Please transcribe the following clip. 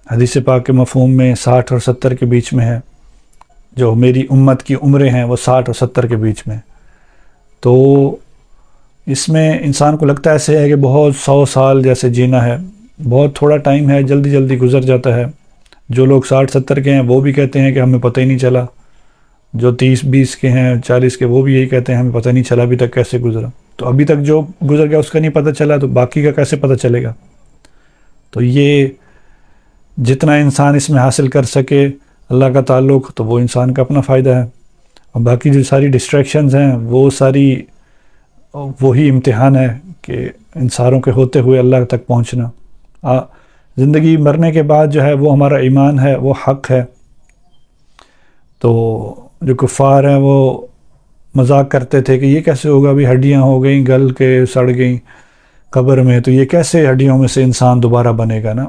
حدیث پاک کے مفہوم میں 60 اور 70 کے بیچ میں ہے، جو میری امت کی عمریں ہیں وہ 60 اور 70 کے بیچ میں. تو اس میں انسان کو لگتا ایسے ہے کہ بہت 100 سال جیسے جینا ہے، بہت تھوڑا ٹائم ہے، جلدی جلدی گزر جاتا ہے. جو لوگ 60-70 کے ہیں وہ بھی کہتے ہیں کہ ہمیں پتہ ہی نہیں چلا، جو 30-20 کے ہیں 40 کے وہ بھی یہی کہتے ہیں ہمیں پتہ نہیں چلا ابھی تک کیسے گزرا. تو ابھی تک جو گزر گیا اس کا نہیں پتہ چلا، تو باقی کا کیسے پتہ چلے گا؟ تو یہ جتنا انسان اس میں حاصل کر سکے اللہ کا تعلق، تو وہ انسان کا اپنا فائدہ ہے. اور باقی جو ساری ڈسٹریکشنز ہیں وہ ساری وہی امتحان ہے کہ انسانوں کے ہوتے ہوئے اللہ تک پہنچنا. زندگی مرنے کے بعد جو ہے وہ ہمارا ایمان ہے، وہ حق ہے. تو جو کفار ہیں وہ مذاق کرتے تھے کہ یہ کیسے ہوگا، بھی ہڈیاں ہو گئیں گل کے سڑ گئیں قبر میں، تو یہ کیسے ہڈیوں میں سے انسان دوبارہ بنے گا نا.